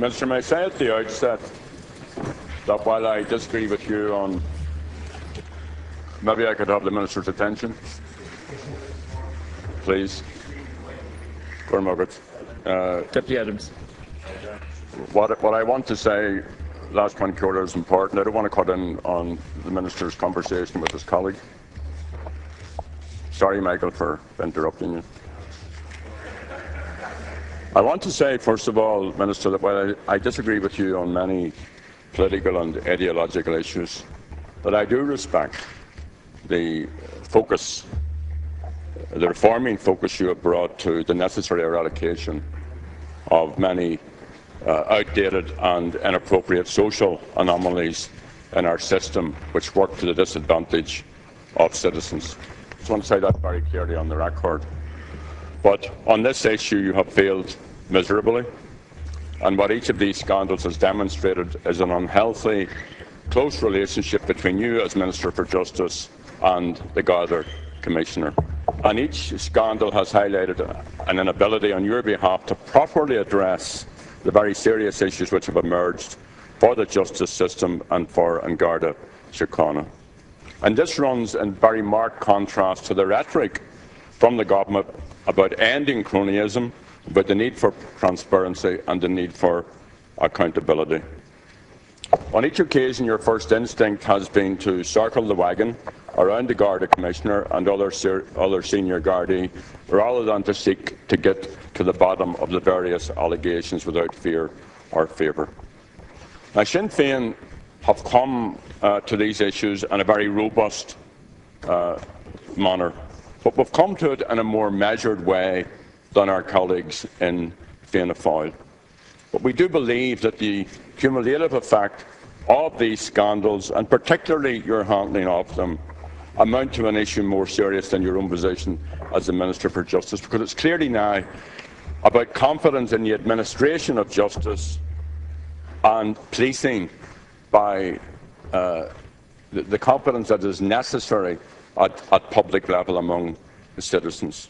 Minister, may I say at the outset that while I disagree with you on... Maybe I could have the Minister's attention, please. Deputy Adams. What I want to say, last point, Keola, is important. I don't want to cut in on the Minister's conversation with his colleague. Sorry, Michael, for interrupting you. I want to say, first of all, Minister, that while I disagree with you on many political and ideological issues, that I do respect the focus, the reforming focus you have brought to the necessary eradication of many outdated and inappropriate social anomalies in our system which work to the disadvantage of citizens. I just want to say that very clearly on the record. But on this issue you have failed miserably, and what each of these scandals has demonstrated is an unhealthy, close relationship between you as Minister for Justice and the Garda Commissioner. And each scandal has highlighted an inability on your behalf to properly address the very serious issues which have emerged for the justice system and for An Garda Síochána. And this runs in very marked contrast to the rhetoric from the government about ending cronyism, about the need for transparency and the need for accountability. On each occasion, your first instinct has been to circle the wagon around the Garda Commissioner and other senior Gardaí, rather than to seek to get to the bottom of the various allegations without fear or favour. Now, Sinn Féin have come to these issues in a very robust manner, but we've come to it in a more measured way than our colleagues in Fianna Fáil. But we do believe that the cumulative effect of these scandals, and particularly your handling of them, amount to an issue more serious than your own position as the Minister for Justice, because it's clearly now about confidence in the administration of justice and policing by the confidence that is necessary at public level among the citizens.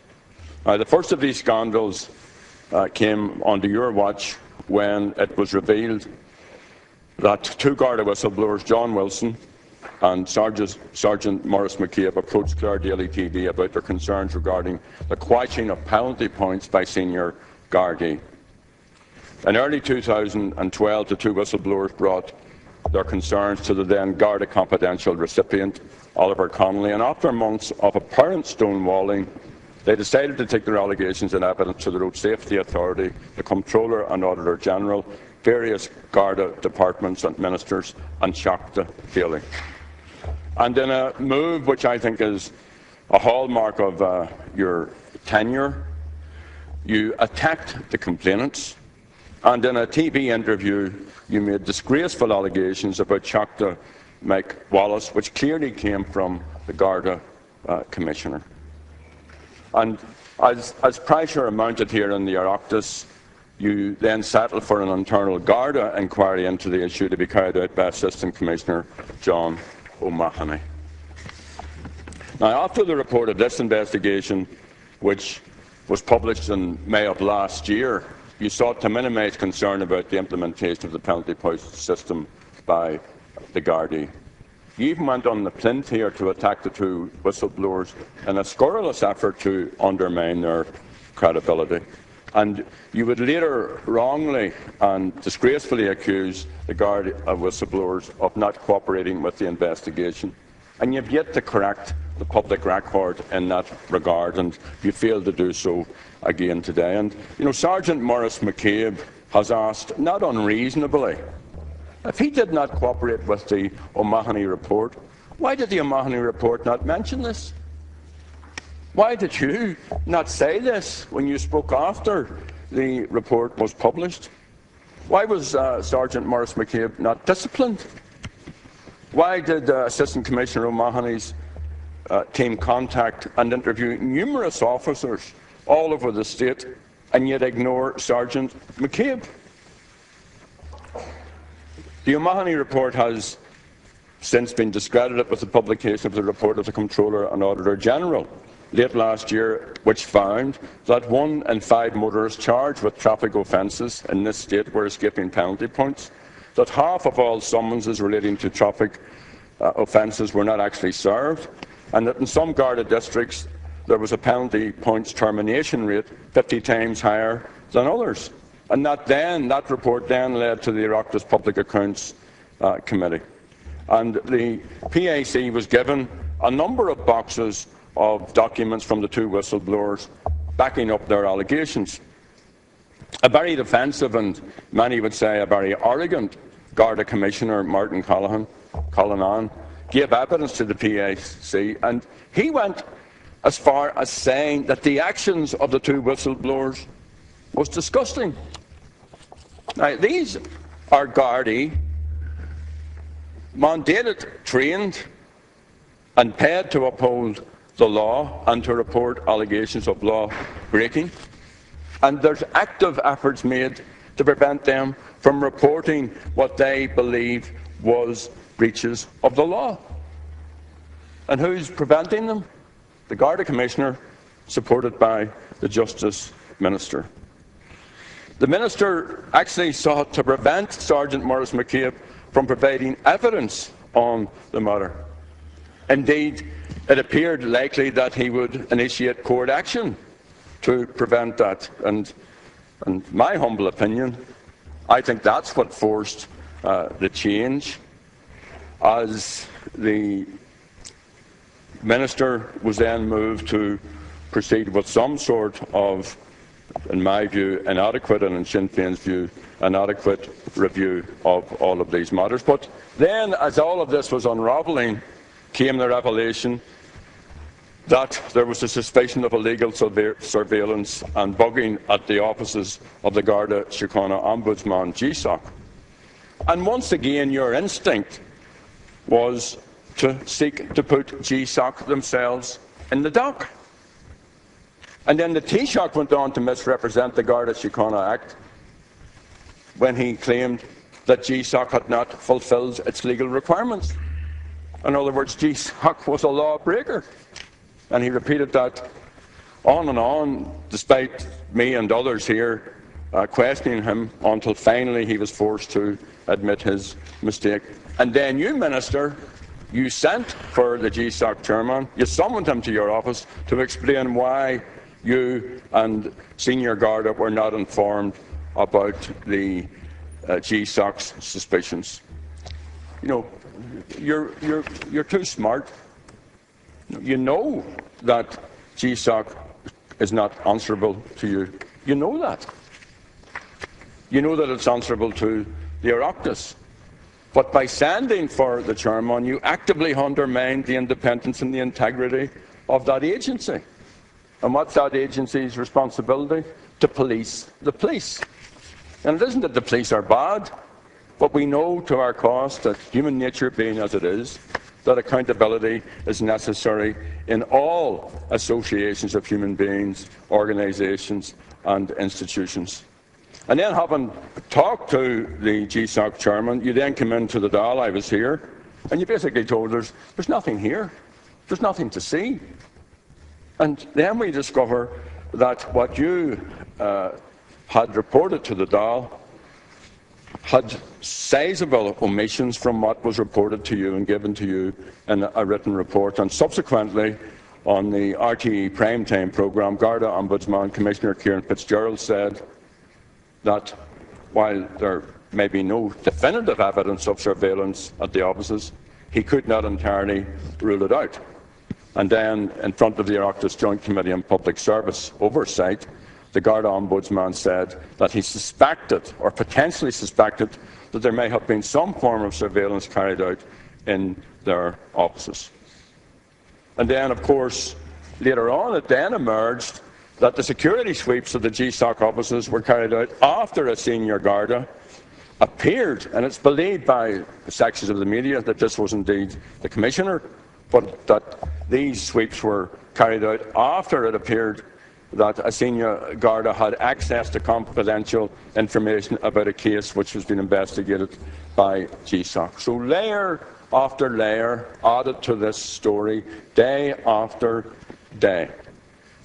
Now, the first of these scandals came under your watch when it was revealed that two Garda whistleblowers, John Wilson and Sergeant Maurice McCabe, approached Clare Daily TV about their concerns regarding the quashing of penalty points by senior Gardaí. In early 2012, the two whistleblowers brought their concerns to the then Garda Confidential recipient, Oliver Connolly, and after months of apparent stonewalling, they decided to take their allegations and evidence to the Road Safety Authority, the Comptroller and Auditor General, various Garda departments and ministers, and Seachta Daily. And in a move which I think is a hallmark of your tenure, you attacked the complainants, and in a TV interview you made disgraceful allegations about Seachta Mike Wallace, which clearly came from the Garda Commissioner. And as pressure mounted here in the Oireachtas, you then settled for an internal Garda inquiry into the issue to be carried out by Assistant Commissioner John O'Mahony. Now, after the report of this investigation, which was published in May of last year, you sought to minimise concern about the implementation of the penalty point system by the Gardaí. You even went on the plinth here to attack the two whistleblowers in a scurrilous effort to undermine their credibility. And you would later wrongly and disgracefully accuse the Garda whistleblowers of not cooperating with the investigation. And you've yet to correct the public record in that regard, and you failed to do so again today. And, you know, Sergeant Maurice McCabe has asked, not unreasonably, if he did not cooperate with the O'Mahony report, why did the O'Mahony report not mention this? Why did you not say this when you spoke after the report was published? Why was Sergeant Maurice McCabe not disciplined? Why did Assistant Commissioner O'Mahony's team contact and interview numerous officers all over the state and yet ignore Sergeant McCabe? The O'Mahony report has since been discredited with the publication of the report of the Comptroller and Auditor General, late last year which found that 1 in 5 motorists charged with traffic offences in this state were escaping penalty points, that half of all summonses relating to traffic offences were not actually served, and that in some Garda districts there was a penalty points termination rate 50 times higher than others. And that report then led to the Oireachtas Public Accounts Committee. And the PAC was given a number of boxes of documents from the 2 whistleblowers backing up their allegations. A very defensive and many would say a very arrogant Garda Commissioner, Martin Callanan, gave evidence to the PAC, and he went as far as saying that the actions of the 2 whistleblowers was disgusting. Now, these are Gardaí, mandated, trained and paid to uphold the law and to report allegations of law breaking, and there's active efforts made to prevent them from reporting what they believe was breaches of the law. And who's preventing them? The Garda Commissioner, supported by the Justice Minister. The Minister actually sought to prevent Sergeant Maurice McCabe from providing evidence on the matter. Indeed, it appeared likely that he would initiate court action to prevent that. And in my humble opinion, I think that's what forced the change, as the Minister was then moved to proceed with some sort of, in my view, inadequate, and in Sinn Féin's view, inadequate review of all of these matters. But then, as all of this was unravelling, came the revelation that there was a suspicion of illegal surveillance and bugging at the offices of the Garda Síochána Ombudsman, GSOC. And once again, your instinct was to seek to put GSOC themselves in the dock. And then the Taoiseach went on to misrepresent the Garda Síochána Act when he claimed that GSOC had not fulfilled its legal requirements. In other words, GSOC was a lawbreaker. And he repeated that on and on, despite me and others here questioning him, until finally he was forced to admit his mistake. And then you, Minister, you sent for the GSOC chairman, you summoned him to your office to explain why you and senior Garda were not informed about the GSOC's suspicions. You know, you're too smart. You know that GSOC is not answerable to you. You know that. You know that it's answerable to the Oireachtas. But by sending for the chairman, you actively undermine the independence and the integrity of that agency. And what's that agency's responsibility? To police the police. And it isn't that the police are bad, but we know to our cost that, human nature being as it is, that accountability is necessary in all associations of human beings, organisations and institutions. And then, having talked to the GSOC chairman, you then came into the Dáil, I was here, and you basically told us, there's nothing here, there's nothing to see. And then we discover that what you had reported to the Dáil had sizable omissions from what was reported to you and given to you in a written report. And subsequently, on the RTE primetime programme, Garda Ombudsman Commissioner Kieran Fitzgerald said that while there may be no definitive evidence of surveillance at the offices, he could not entirely rule it out. And then, in front of the Oireachtas Joint Committee on Public Service Oversight, the Garda Ombudsman said that he suspected, or potentially suspected, that there may have been some form of surveillance carried out in their offices. And then, of course, later on it then emerged that the security sweeps of the GSOC offices were carried out after a senior Garda appeared, and it's believed by sections of the media that this was indeed the Commissioner, but that these sweeps were carried out after it appeared that a senior Garda had access to confidential information about a case which was being investigated by GSOC. So layer after layer added to this story, day after day.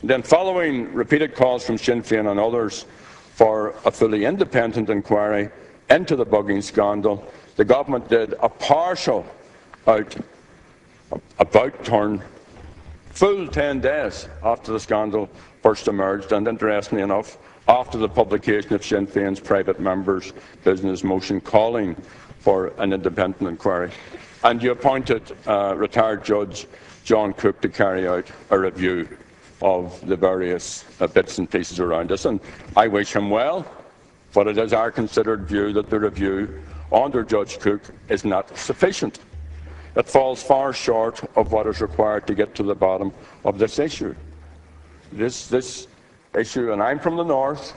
And then, following repeated calls from Sinn Féin and others for a fully independent inquiry into the bugging scandal, the government did a partial about turn full 10 days after the scandal first emerged, and interestingly enough, after the publication of Sinn Féin's private members' business motion calling for an independent inquiry. And you appointed retired Judge John Cook to carry out a review of the various bits and pieces around this. And I wish him well, but it is our considered view that the review under Judge Cook is not sufficient. It falls far short of what is required to get to the bottom of this issue. This issue, and I'm from the north,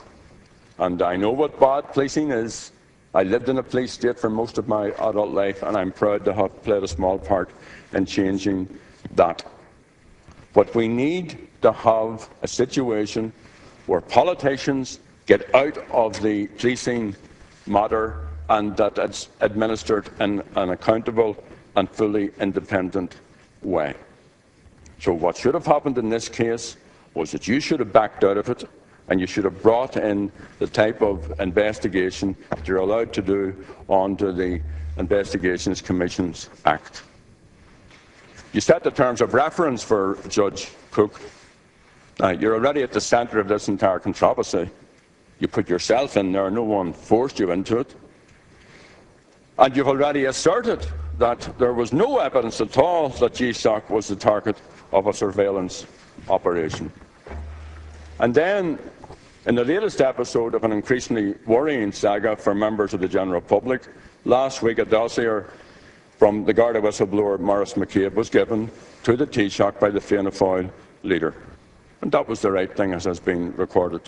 and I know what bad policing is. I lived in a police state for most of my adult life, and I'm proud to have played a small part in changing that. But we need to have a situation where politicians get out of the policing matter and that it's administered in an accountable and fully independent way. So what should have happened in this case was that you should have backed out of it, and you should have brought in the type of investigation that you're allowed to do under the Investigations Commissions Act. You set the terms of reference for Judge Cook. Now, you're already at the centre of this entire controversy. You put yourself in there, no one forced you into it. And you've already asserted that there was no evidence at all that GSOC was the target of a surveillance operation. And then, in the latest episode of an increasingly worrying saga for members of the general public, last week a dossier from the Garda whistleblower Maurice McCabe was given to the Taoiseach by the Fianna Fáil leader. And that was the right thing, as has been recorded,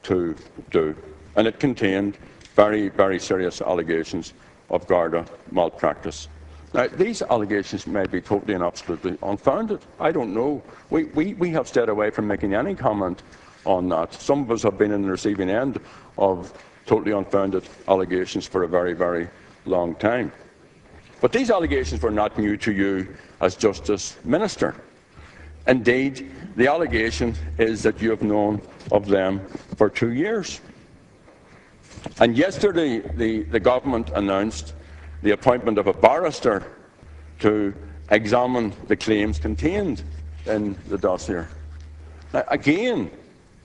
to do. And it contained very, very serious allegations of Garda malpractice. Now, these allegations may be totally and absolutely unfounded. I don't know. We have stayed away from making any comment on that. Some of us have been in the receiving end of totally unfounded allegations for a very, very long time. But these allegations were not new to you as Justice Minister. Indeed, the allegation is that you have known of them for 2 years. And yesterday, the government announced the appointment of a barrister to examine the claims contained in the dossier. Now, again,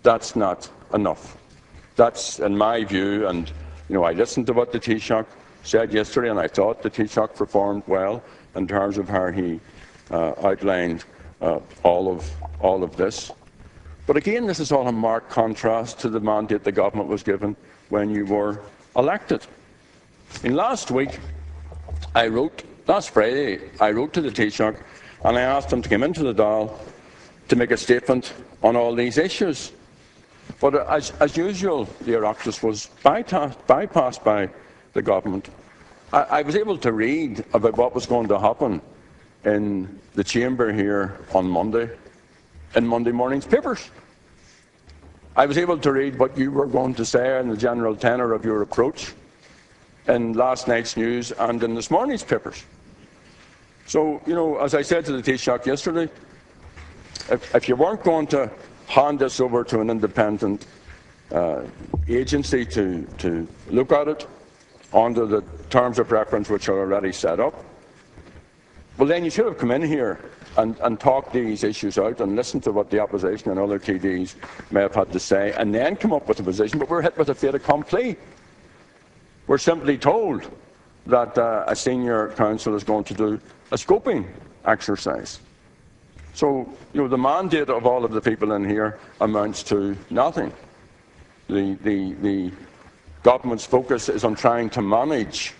that's not enough. That's, in my view, and I listened to what the Taoiseach said yesterday, and I thought the Taoiseach performed well in terms of how he outlined all of this. But again, this is all in marked contrast to the mandate the government was given when you were elected. And last Friday, I wrote to the Taoiseach and I asked him to come into the Dáil to make a statement on all these issues. But as usual, the Oireachtas was bypassed by the government. I was able to read about what was going to happen in the chamber here on Monday, in Monday morning's papers. I was able to read what you were going to say in the general tenor of your approach in last night's news and in this morning's papers. So, as I said to the Taoiseach yesterday, if you weren't going to hand this over to an independent agency to look at it under the terms of reference which are already set up, well, then you should have come in here and talked these issues out and listened to what the opposition and other TDs may have had to say, and then come up with a position. But we're hit with a fait accompli. We're simply told that a senior counsel is going to do a scoping exercise. So, the mandate of all of the people in here amounts to nothing. The government's focus is on trying to manage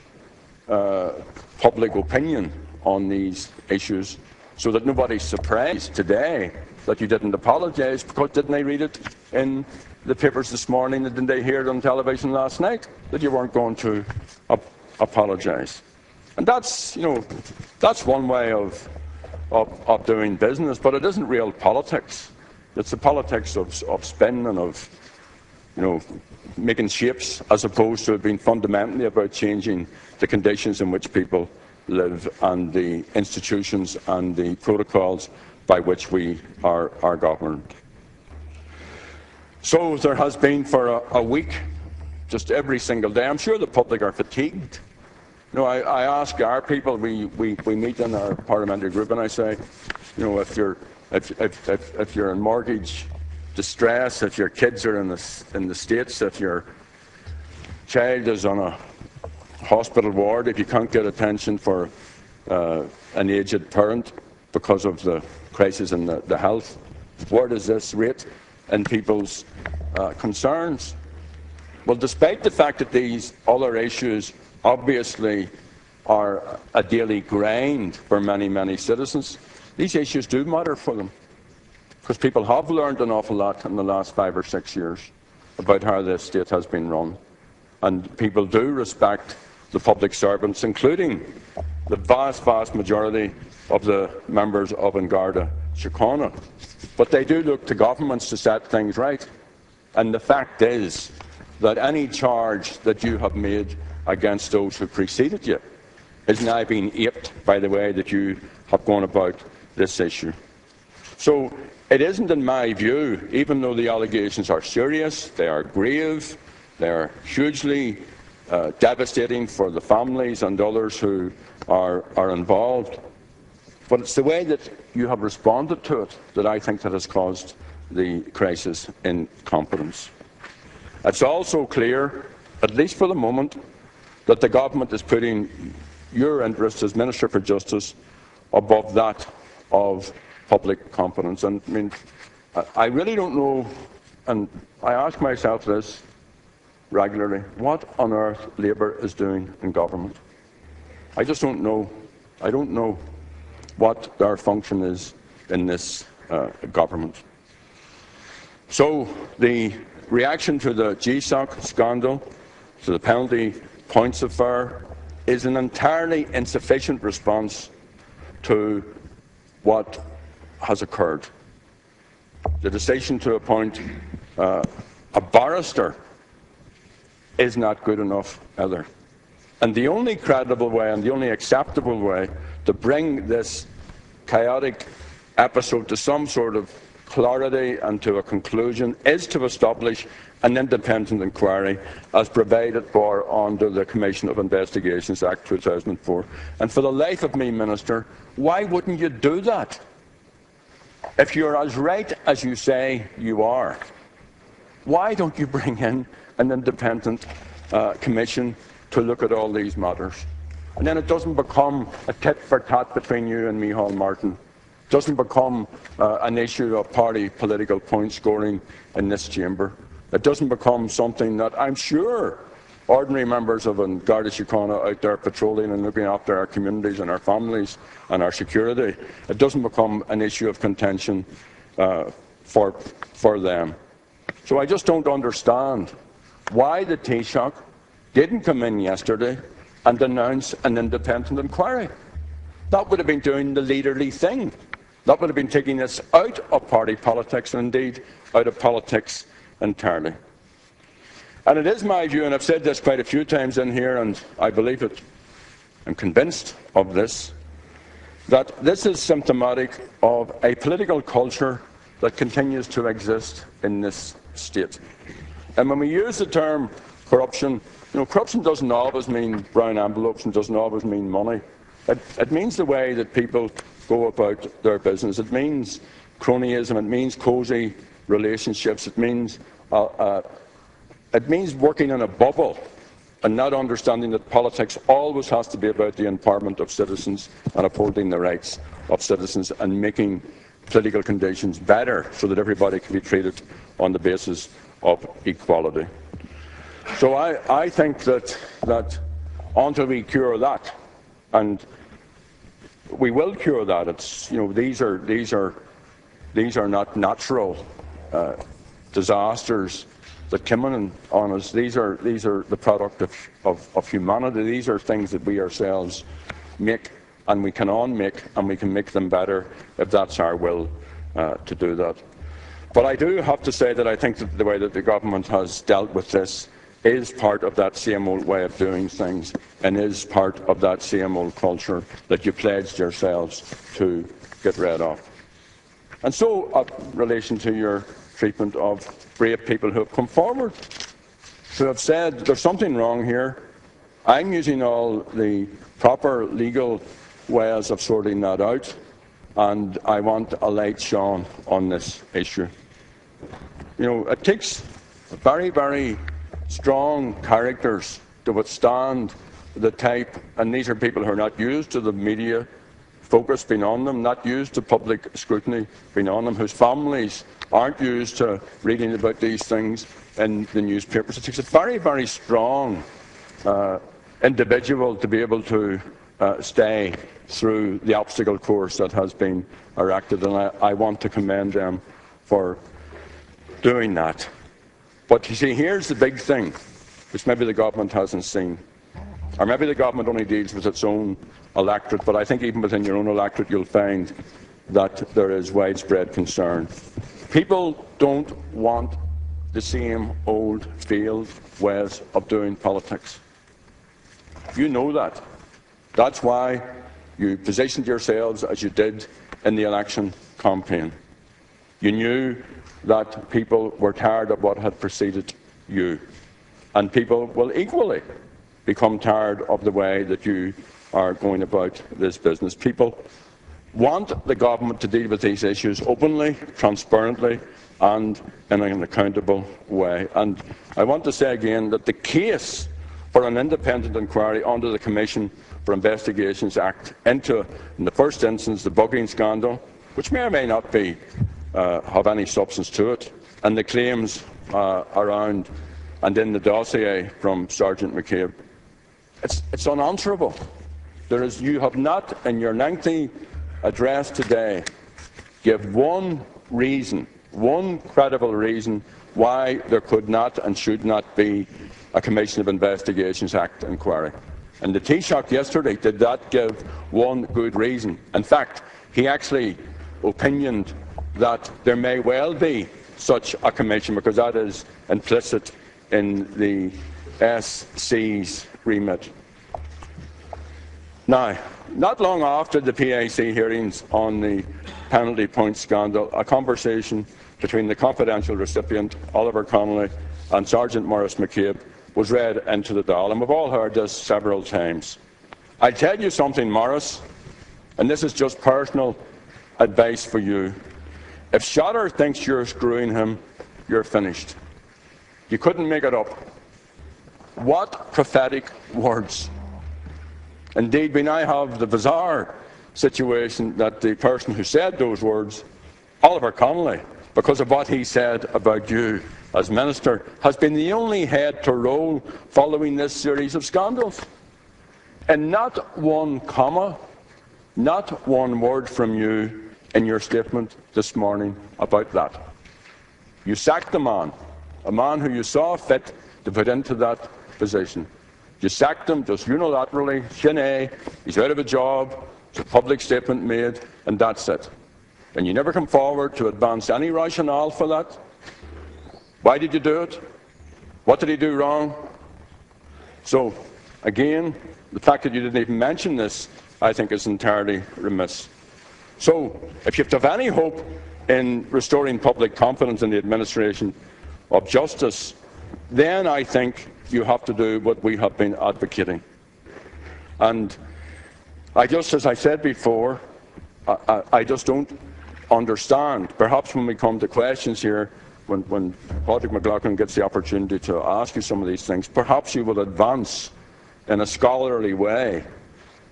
public opinion on these issues so that nobody's surprised today that you didn't apologise, because didn't they read it in the papers this morning, and didn't they hear it on television last night that you weren't going to apologise? And that's one way of doing business, but it isn't real politics. It's the politics of spin and of making shapes, as opposed to it being fundamentally about changing the conditions in which people live and the institutions and the protocols by which we are governed. So there has been for a week, just every single day. I'm sure the public are fatigued. You know, I ask our people, we meet in our parliamentary group, and I say, you know, if you're in mortgage distress, if your kids are in the States, if your child is on a hospital ward, if you can't get attention for an aged parent because of the crisis in the health, where does this rate in people's concerns? Well, despite the fact that these other issues obviously are a daily grind for many, many citizens, these issues do matter for them, because people have learned an awful lot in the last 5 or 6 years about how this state has been run. And people do respect the public servants, including the vast, vast majority of the members of An Garda Síochána. But they do look to governments to set things right. And the fact is that any charge that you have made against those who preceded you is now being aped by the way that you have gone about this issue. So it isn't, in my view, even though the allegations are serious, they are grave, they are hugely devastating for the families and others who are involved, but it's the way that you have responded to it that I think that has caused the crisis in competence. It's also clear, at least for the moment, that the government is putting your interest as Minister for Justice above that of public competence. And I mean, I really don't know, and I ask myself this regularly, what on earth Labour is doing in government. I just don't know. I don't know what their function is in this government. So the reaction to the GSOC scandal, to the penalty points affair, is an entirely insufficient response to what has occurred. The decision to appoint a barrister is not good enough either. And the only credible way and the only acceptable way to bring this chaotic episode to some sort of clarity and to a conclusion is to establish an independent inquiry as provided for under the Commission of Investigations Act 2004. And for the life of me, Minister, why wouldn't you do that? If you're as right as you say you are, why don't you bring in an independent commission to look at all these matters? And then it doesn't become a tit-for-tat between you and Micheál Martin. It doesn't become an issue of party political point scoring in this chamber. It doesn't become something that I'm sure ordinary members of An Garda Síochána out there patrolling and looking after our communities and our families and our security, it doesn't become an issue of contention for them. So I just don't understand why the Taoiseach didn't come in yesterday and announce an independent inquiry. That would have been doing the leaderly thing. That would have been taking this out of party politics and indeed out of politics entirely. And it is my view, and I've said this quite a few times in here, and I believe it, I'm convinced of this, that this is symptomatic of a political culture that continues to exist in this state. And when we use the term corruption, you know, corruption doesn't always mean brown envelopes and doesn't always mean money. It means the way that people go about their business. It means cronyism. It means cosy relationships. It means working in a bubble and not understanding that politics always has to be about the empowerment of citizens and upholding the rights of citizens and making political conditions better so that everybody can be treated on the basis of equality. So I think that until we cure that, and we will cure that, it's, you know, these are not natural disasters that come in on us. These are the product of humanity. These are things that we ourselves make, and we can unmake, and we can make them better if that's our will to do that. But I do have to say that I think that the way that the government has dealt with this is part of that same old way of doing things and is part of that same old culture that you pledged yourselves to get rid of. And so, in relation to your treatment of brave people who have come forward, who have said there's something wrong here, I'm using all the proper legal ways of sorting that out, and I want a light shone on this issue. You know, it takes very, very strong characters to withstand the type, and these are people who are not used to the media focus being on them, not used to public scrutiny being on them, whose families aren't used to reading about these things in the newspapers. It takes a very, very strong individual to be able to stay through the obstacle course that has been erected, and I want to commend them for doing that. But you see, here's the big thing, which maybe the government hasn't seen. Or maybe the government only deals with its own electorate, but I think even within your own electorate you'll find that there is widespread concern. People don't want the same old failed ways of doing politics. You know that. That's why you positioned yourselves as you did in the election campaign. You knew that people were tired of what had preceded you, and people will equally become tired of the way that you are going about this business. People want the government to deal with these issues openly, transparently, and in an accountable way. And I want to say again that the case for an independent inquiry under the Commission for Investigations Act into, in the first instance, the bugging scandal, which may or may not be have any substance to it, and the claims around and in the dossier from Sergeant McCabe, it's unanswerable. You have not, in your lengthy address today, give one reason, one credible reason why there could not and should not be a Commission of Investigations Act inquiry. And the Taoiseach yesterday did not give one good reason. In fact, he actually opinioned that there may well be such a commission because that is implicit in the SC's remit. Now, not long after the PAC hearings on the penalty point scandal, a conversation between the confidential recipient, Oliver Connolly, and Sergeant Maurice McCabe was read into the Dáil, and we've all heard this several times. I tell you something, Maurice, and this is just personal advice for you. If Shatter thinks you're screwing him, you're finished. You couldn't make it up. What prophetic words. Indeed, we now have the bizarre situation that the person who said those words, Oliver Connolly, because of what he said about you as Minister, has been the only head to roll following this series of scandals. And not one comma, not one word from you in your statement this morning about that. You sacked a man who you saw fit to put into that position. You sacked him just unilaterally, sine, he's out of a job, it's a public statement made, and that's it. And you never come forward to advance any rationale for that. Why did you do it? What did he do wrong? So, again, the fact that you didn't even mention this, I think, is entirely remiss. So, if you have any hope in restoring public confidence in the administration of justice, then I think you have to do what we have been advocating. And as I said before, I just don't understand. Perhaps when we come to questions here, when Patrick McLaughlin gets the opportunity to ask you some of these things, perhaps you will advance in a scholarly way,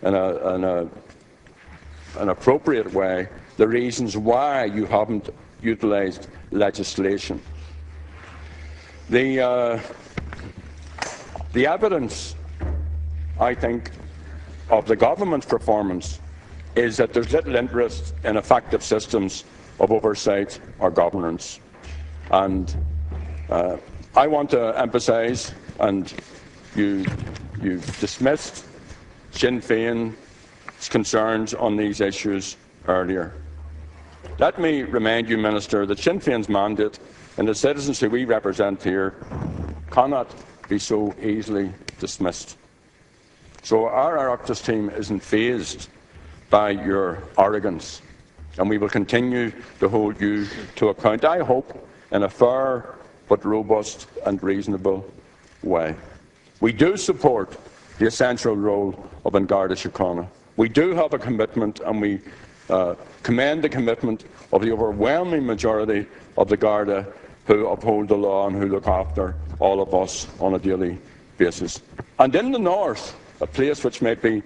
in an appropriate way, the reasons why you haven't utilised legislation. The evidence, I think, of the government's performance is that there's little interest in effective systems of oversight or governance. And I want to emphasise, and you've dismissed Sinn Féin's concerns on these issues earlier. Let me remind you, Minister, that Sinn Féin's mandate and the citizens who we represent here cannot be so easily dismissed. So our Oireachtas team isn't fazed by your arrogance. and we will continue to hold you to account, I hope, in a fair but robust and reasonable way. We do support the essential role of An Garda Síochána. We do have a commitment, and we commend the commitment of the overwhelming majority of the Garda who uphold the law and who look after all of us on a daily basis. And in the north, a place which may be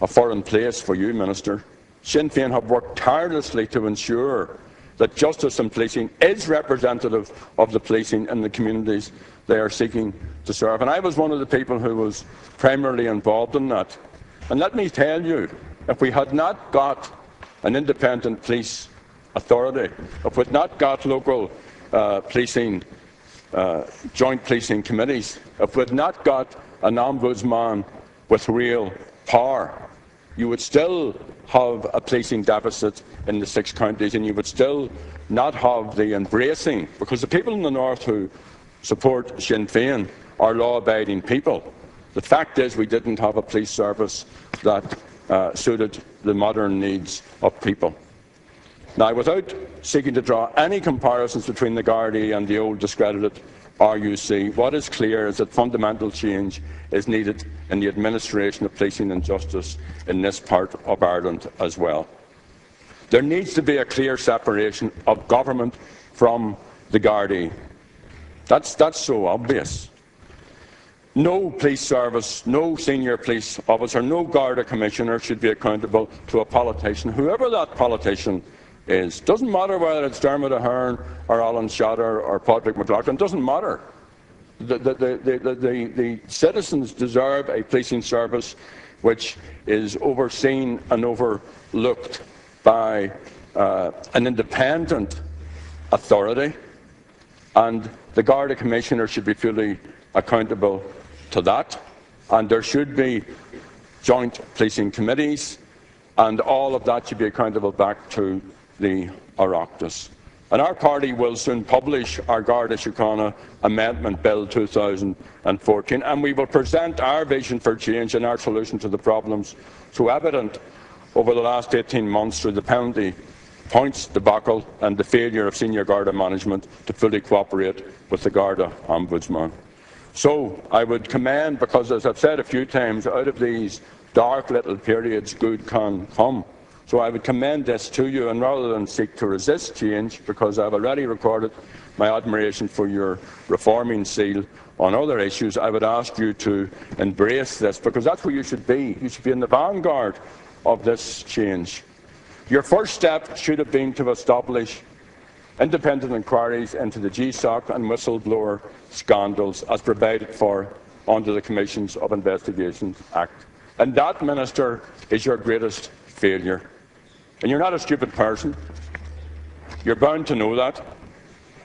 a foreign place for you, Minister, Sinn Féin have worked tirelessly to ensure that justice and policing is representative of the policing in the communities they are seeking to serve. And I was one of the people who was primarily involved in that. And let me tell you, if we had not got an independent police authority, if we had not got local policing, joint policing committees, if we had not got an ombudsman with real power, you would still have a policing deficit in the 6 counties, and you would still not have the embracing, because the people in the north who support Sinn Féin are law-abiding people. The fact is we didn't have a police service that suited the modern needs of people. Now, without seeking to draw any comparisons between the Gardaí and the old discredited RUC, what is clear is that fundamental change is needed in the administration of policing and justice in this part of Ireland as well. There needs to be a clear separation of government from the Gardaí. That's so obvious. No police service, no senior police officer, no Garda commissioner should be accountable to a politician, whoever that politician is. Doesn't matter whether it's Dermot Ahern or Alan Shatter or Patrick McLaughlin, doesn't matter. The citizens deserve a policing service which is overseen and overlooked by an independent authority, and the Garda Commissioner should be fully accountable to that, and there should be joint policing committees, and all of that should be accountable back to the Oireachtas. And our party will soon publish our Garda Síochána Amendment Bill 2014, and we will present our vision for change and our solution to the problems so evident over the last 18 months through the penalty points debacle and the failure of senior Garda management to fully cooperate with the Garda Ombudsman. So I would commend, because as I've said a few times, out of these dark little periods good can come. So I would commend this to you, and rather than seek to resist change, because I've already recorded my admiration for your reforming zeal on other issues, I would ask you to embrace this, because that's where you should be. You should be in the vanguard of this change. Your first step should have been to establish independent inquiries into the GSOC and whistleblower scandals as provided for under the Commissions of Investigations Act. And that, Minister, is your greatest failure. And you're not a stupid person. You're bound to know that.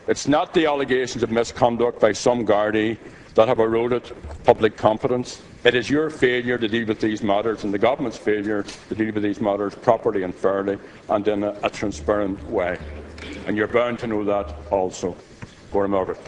It's not the allegations of misconduct by some Gardaí that have eroded public confidence. It is your failure to deal with these matters and the government's failure to deal with these matters properly and fairly and in a transparent way. And you're bound to know that also. Go to Margaret.